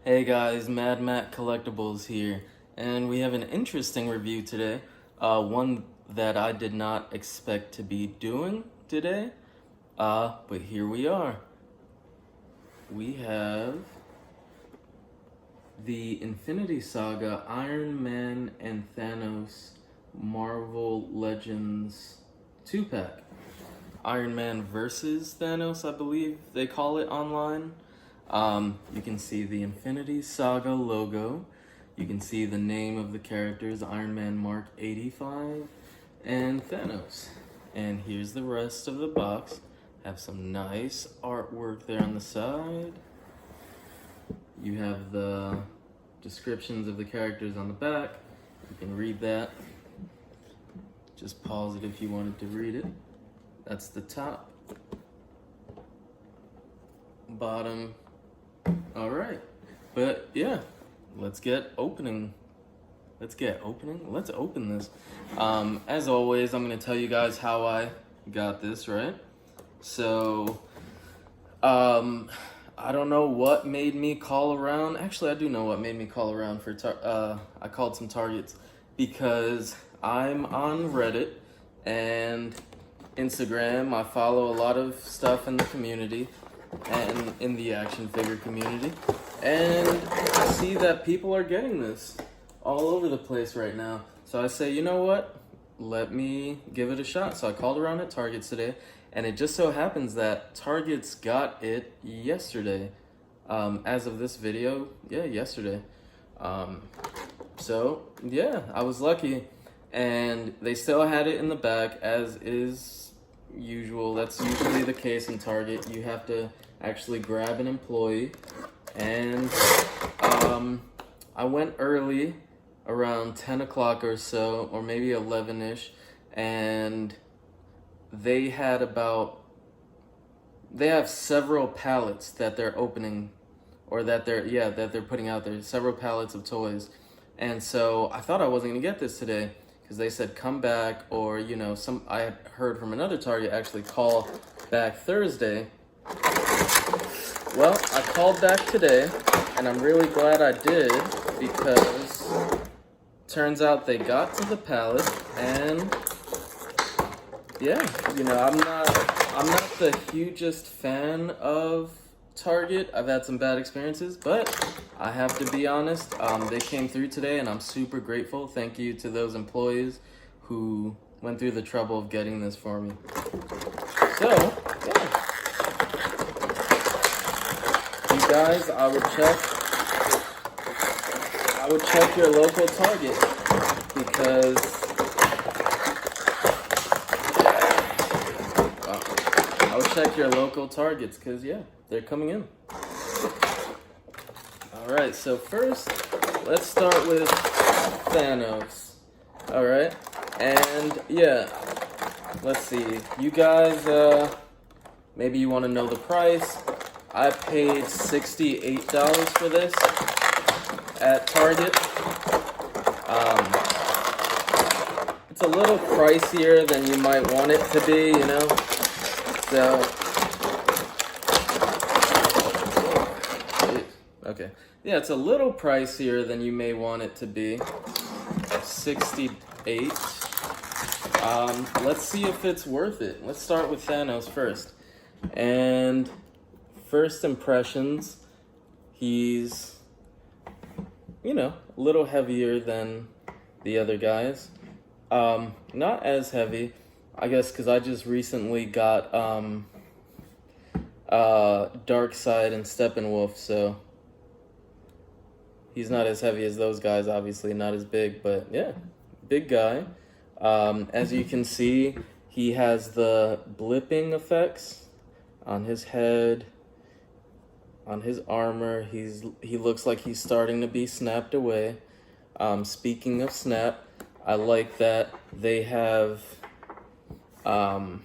Hey guys, Mad Matt Collectibles here, and we have an interesting review today. One that I did not expect to be doing today, but here we are. We have the Infinity Saga Iron Man and Thanos Marvel Legends 2-pack. Iron Man versus Thanos, I believe they call it online. You can see the Infinity Saga logo. You can see the name of the characters, Iron Man Mark 85 and Thanos. And here's the rest of the box. Have some nice artwork there on the side. You have the descriptions of the characters on the back. You can read that. Just pause it if you wanted to read it. That's the top. Bottom. All right, but yeah, let's open this. As always, I'm gonna tell you guys how I got this, right? So, I don't know what made me call around. Actually, I do know what made me call around for, I called some Targets because I'm on Reddit and Instagram. I follow a lot of stuff in the community and in the action figure community, and I see that people are getting this all over the place right now. So I say, you know what? Let me give it a shot. So I called around at Targets today, and it just so happens that Targets got it yesterday. As of this video, yeah, yesterday. So yeah, I was lucky, and they still had it in the back as is usual. That's usually the case in Target. You have to actually grab an employee, and I went early around 10 o'clock or so, or maybe 11ish, and they have several pallets that they're opening, or that they're putting out there, several pallets of toys. And so I thought I wasn't gonna get this today, because they said come back, or I had heard from another Target actually call back Thursday. Well, I called back today, and I'm really glad I did, because turns out they got to the pallet, and yeah, I'm not the hugest fan of Target. I've had some bad experiences, but I have to be honest, they came through today, and I'm super grateful. Thank you to those employees who went through the trouble of getting this for me. So, yeah. You guys, I would check your local Target, because I would check your local Targets, because yeah, they're coming in. Alright, so first, let's start with Thanos. Alright, and yeah, let's see. You guys, maybe you want to know the price. I paid $68 for this at Target. It's a little pricier than you might want it to be, So, okay. Yeah, it's a little pricier than you may want it to be. 68. Let's see if it's worth it. Let's start with Thanos first. And first impressions, he's, a little heavier than the other guys. Not as heavy, I guess, because I just recently got Darkseid and Steppenwolf, so he's not as heavy as those guys, obviously, not as big, but yeah, big guy. As you can see, he has the blipping effects on his head, on his armor. He looks like he's starting to be snapped away. Speaking of snap, I like that they have an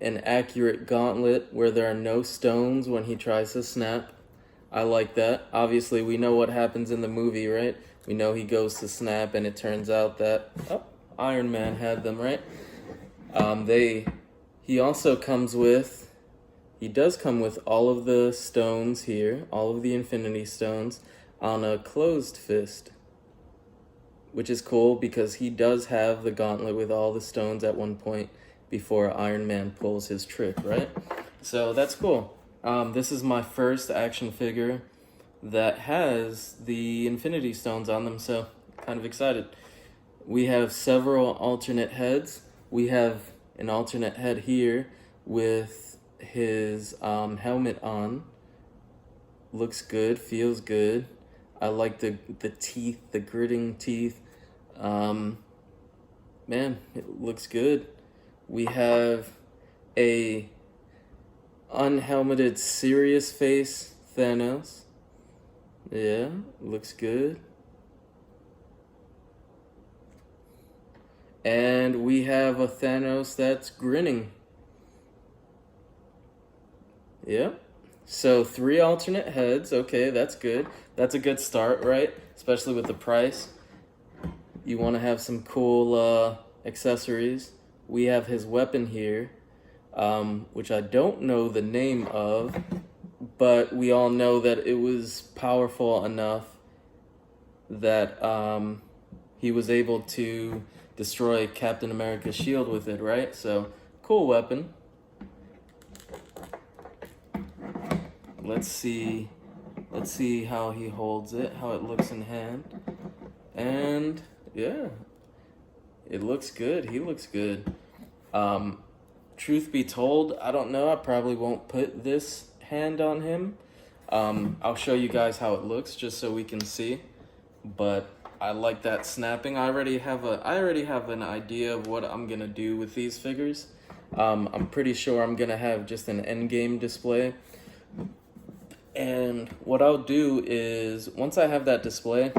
accurate gauntlet where there are no stones when he tries to snap. I like that. Obviously, we know what happens in the movie, right? We know he goes to snap, and it turns out that Iron Man had them, right? He also comes with he does come with all of the stones here, all of the Infinity Stones, on a closed fist, which is cool because he does have the gauntlet with all the stones at one point before Iron Man pulls his trick, right? So that's cool. This is my first action figure that has the Infinity Stones on them, so kind of excited. We have several alternate heads. We have an alternate head here with his helmet on. Looks good, feels good. I like the teeth, the gritting teeth. Man, it looks good. We have a unhelmeted serious face Thanos. Yeah, looks good. And we have a Thanos that's grinning. Yep. So 3 alternate heads. Okay, that's good. That's a good start, right? Especially with the price. You want to have some cool accessories. We have his weapon here, which I don't know the name of, but we all know that it was powerful enough that he was able to destroy Captain America's shield with it, right? So, cool weapon. Let's see how he holds it, how it looks in hand. And yeah, it looks good. He looks good. Truth be told, I don't know. I probably won't put this hand on him. I'll show you guys how it looks just so we can see. But I like that snapping. I already have an idea of what I'm gonna do with these figures. I'm pretty sure I'm gonna have just an endgame display. And what I'll do is, once I have that display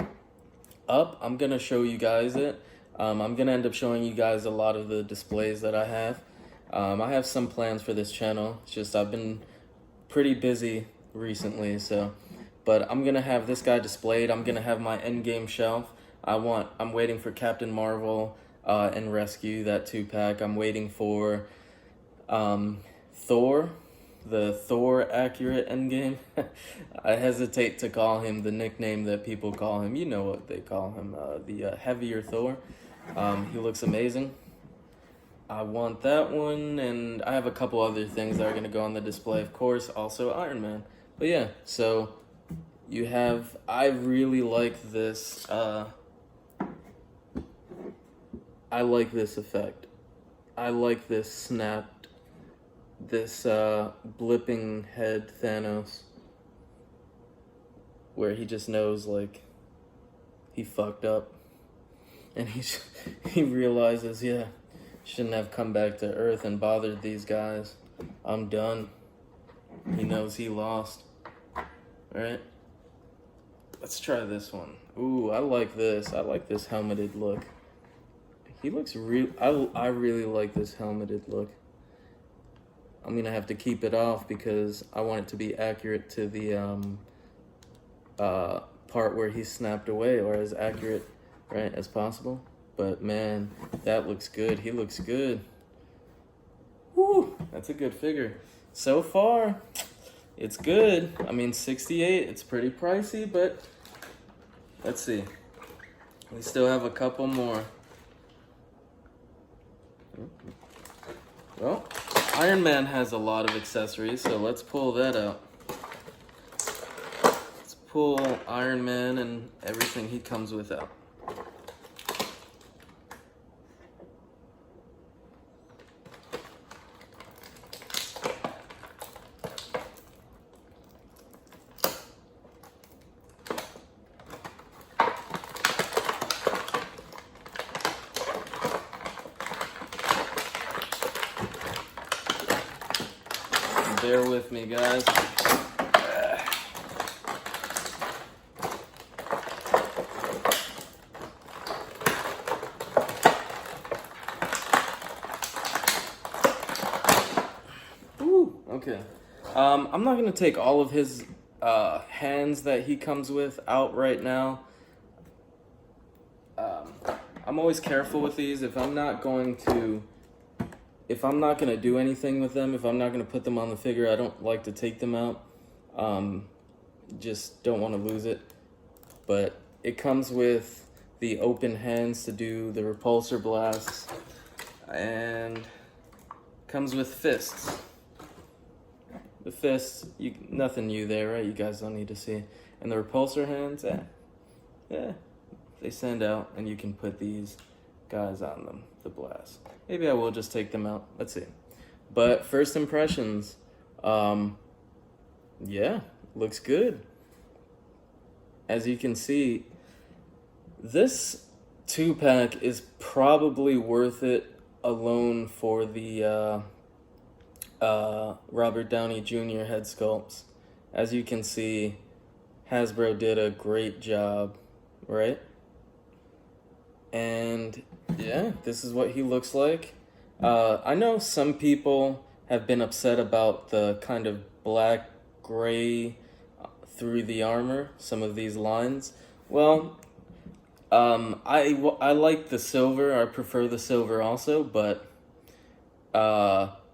up, I'm gonna show you guys it. I'm gonna end up showing you guys a lot of the displays that I have. I have some plans for this channel. It's just I've been pretty busy recently, but I'm gonna have this guy displayed. I'm gonna have my endgame shelf. I'm waiting for Captain Marvel and Rescue, that 2-pack. I'm waiting for Thor, the Thor accurate endgame. I hesitate to call him the nickname that people call him. You know what they call him, the heavier Thor. He looks amazing. I want that one, and I have a couple other things that are going to go on the display, of course, also Iron Man. But yeah, so you have, I really like this, I like this effect. I like this snapped, this blipping head Thanos, where he just knows, like, he fucked up. And he realizes, yeah, shouldn't have come back to Earth and bothered these guys. I'm done. He knows he lost. Alright? Let's try this one. Ooh, I like this. I like this helmeted look. He looks real. I really like this helmeted look. I'm gonna have to keep it off because I want it to be accurate to the part where he snapped away, or as accurate, right, as possible. But man, that looks good. He looks good. Woo, that's a good figure. So far, it's good. I mean, 68, it's pretty pricey, but let's see. We still have a couple more. Well, Iron Man has a lot of accessories, so let's pull that out. Let's pull Iron Man and everything he comes with out. Bear with me, guys. Ooh, okay. I'm not gonna take all of his hands that he comes with out right now. I'm always careful with these. If I'm not going to if I'm not gonna do anything with them, if I'm not gonna put them on the figure, I don't like to take them out. Just don't want to lose it. But it comes with the open hands to do the repulsor blasts, and comes with fists. The fists, nothing new there, right? You guys don't need to see. And the repulsor hands, they send out, and you can put these guys on them, the blast. Maybe I will just take them out. Let's see. But first impressions, yeah, looks good. As you can see, this 2-pack is probably worth it alone for the Robert Downey Jr. head sculpts. As you can see, Hasbro did a great job, right? And yeah, this is what he looks like. I know some people have been upset about the kind of black gray through the armor, some of these lines. Well, I like the silver. I prefer the silver also, but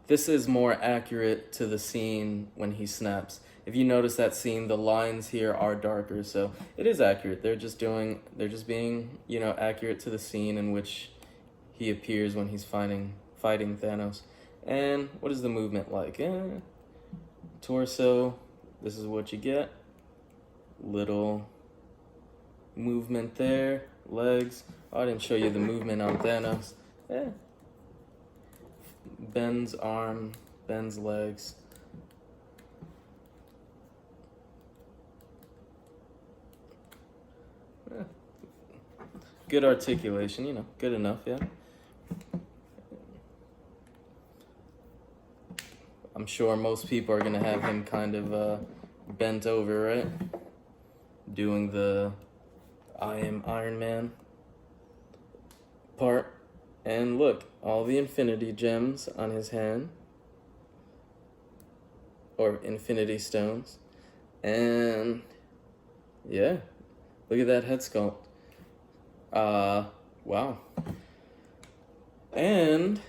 this is more accurate to the scene when he snaps. If you notice that scene, the lines here are darker, so it is accurate. They're just being, accurate to the scene in which he appears when he's fighting Thanos. And what is the movement like? Torso, this is what you get. Little movement there. Legs. Oh, I didn't show you the movement on Thanos. Bends arm, bends legs. Good articulation, good enough, yeah. I'm sure most people are gonna have him kind of bent over, right? Doing the I am Iron Man part. And look, all the infinity gems on his hand. Or infinity stones. And yeah, look at that head sculpt. Wow. And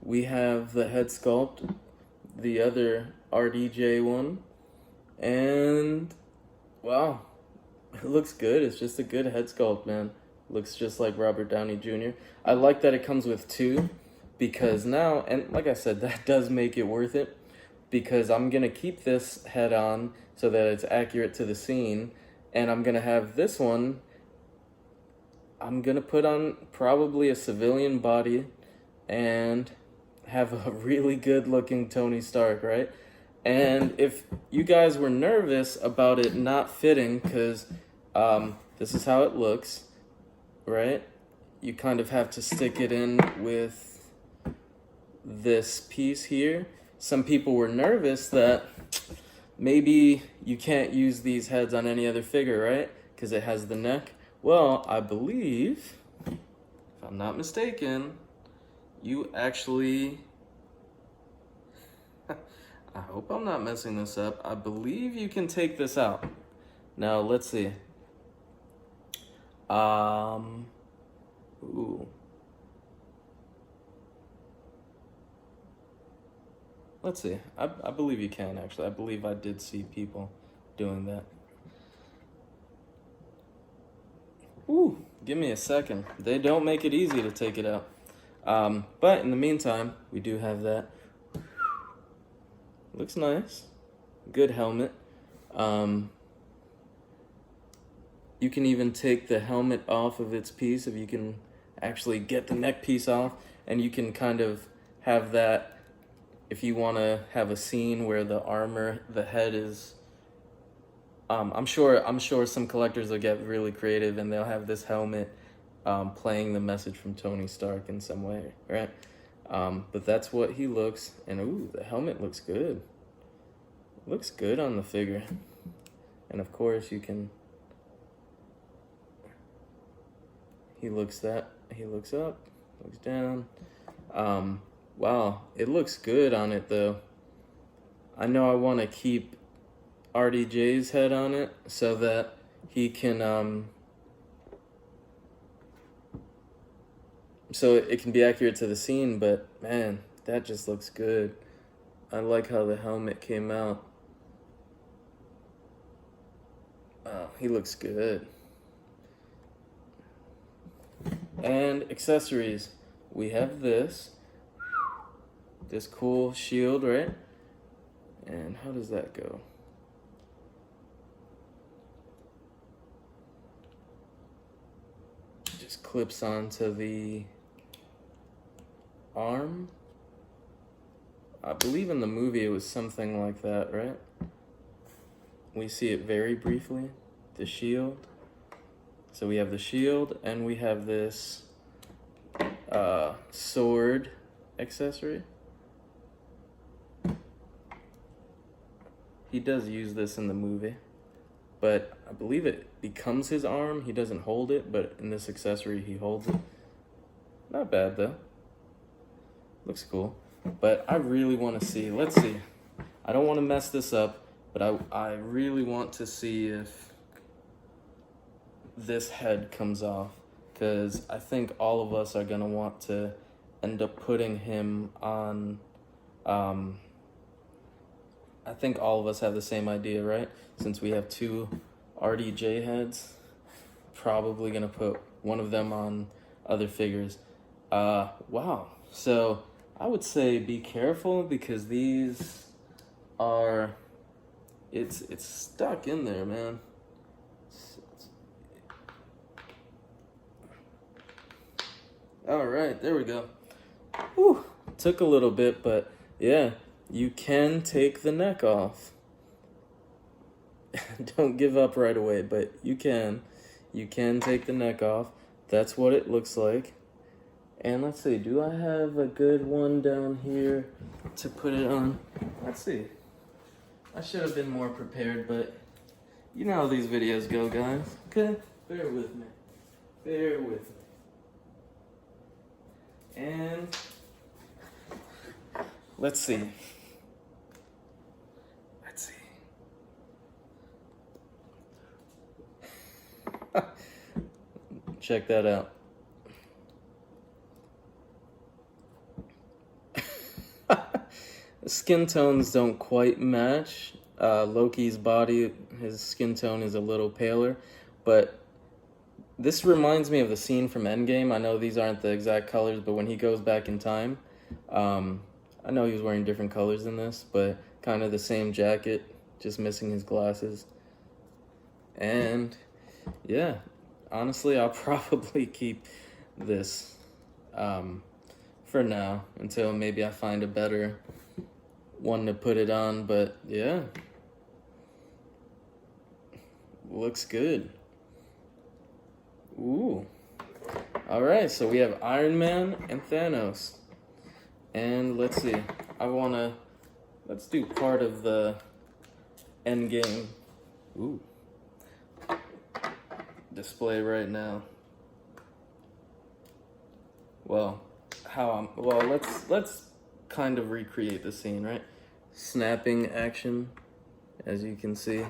we have the head sculpt, the other RDJ one. And wow, it looks good. It's just a good head sculpt, man. Looks just like Robert Downey Jr. I like that it comes with two, because now, and like I said, that does make it worth it, because I'm going to keep this head on so that it's accurate to the scene, and I'm going to have this one, I'm going to put on probably a civilian body and have a really good looking Tony Stark, right? And if you guys were nervous about it not fitting, because this is how it looks, right? You kind of have to stick it in with this piece here. Some people were nervous that maybe you can't use these heads on any other figure, right? Because it has the neck. Well, I believe, if I'm not mistaken, you actually... I hope I'm not messing this up. I believe you can take this out. Now, let's see. Ooh. Let's see. I believe you can, actually. I believe I did see people doing that. Ooh, give me a second. They don't make it easy to take it out. But in the meantime, we do have that. Looks nice. Good helmet. You can even take the helmet off of its piece if you can actually get the neck piece off, and you can kind of have that if you want to have a scene where the armor, the head is. I'm sure some collectors will get really creative and they'll have this helmet playing the message from Tony Stark in some way, right? But that's what he looks, and ooh, the helmet looks good. Looks good on the figure, and of course you can. He looks up, looks down. Wow, it looks good on it though. I know I want to keep RDJ's head on it so that he can so it can be accurate to the scene, but man, that just looks good. I like how the helmet came out. Oh, he looks good. And accessories. We have this cool shield, right? And how does that go? Just clips onto the arm. I believe in the movie it was something like that, right? We see it very briefly, the shield. So we have the shield and we have this sword accessory. He does use this in the movie, but I believe it becomes his arm. He doesn't hold it, but in this accessory he holds it. Not bad though. Looks cool. But I really want to see, let's see. I don't want to mess this up, but I really want to see if this head comes off, because I think all of us are going to want to end up putting him on, I think all of us have the same idea, right? Since we have two RDJ heads, probably going to put one of them on other figures. Wow. So I would say be careful, because these are, it's stuck in there, man. All right, there we go. Whew, took a little bit, but yeah, you can take the neck off. Don't give up right away, but you can. You can take the neck off. That's what it looks like. And let's see, do I have a good one down here to put it on? Let's see. I should have been more prepared, but you know how these videos go, guys. Okay? Bear with me. Bear with me. And let's see. Let's see. Check that out. Skin tones don't quite match. Loki's body, his skin tone is a little paler, but this reminds me of the scene from Endgame. I know these aren't the exact colors, but when he goes back in time, I know he was wearing different colors than this, but kind of the same jacket, just missing his glasses. And yeah, honestly, I'll probably keep this for now until maybe I find a better one to put it on. But yeah, looks good. Ooh. All right, so we have Iron Man and Thanos. And let's see. Let's do part of the Endgame. Ooh. Display right now. Well, let's kind of recreate the scene, right? Snapping action, as you can see.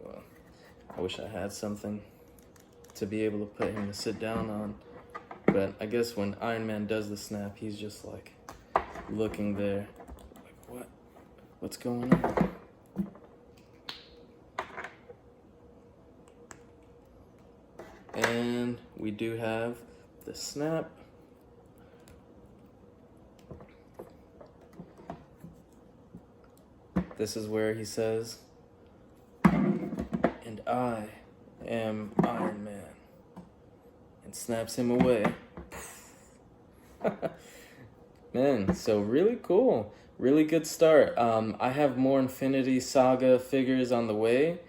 Well, I wish I had something to be able to put him to sit down on, but I guess when Iron Man does the snap, he's just like looking there, like what's going on? And we do have the snap. This is where he says, "And I am Iron Man," and snaps him away. Man, so really cool. Really good start. I have more Infinity Saga figures on the way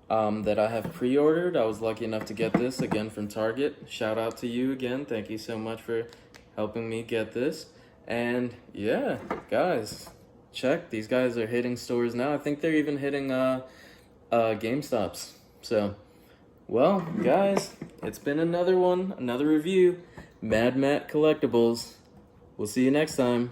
that I have pre-ordered. I was lucky enough to get this again from Target. Shout out to you again. Thank you so much for helping me get this. And yeah, guys, check. These guys are hitting stores now. I think they're even hitting GameStops. So, well, guys, it's been another review. Mad Matt Collectibles. We'll see you next time.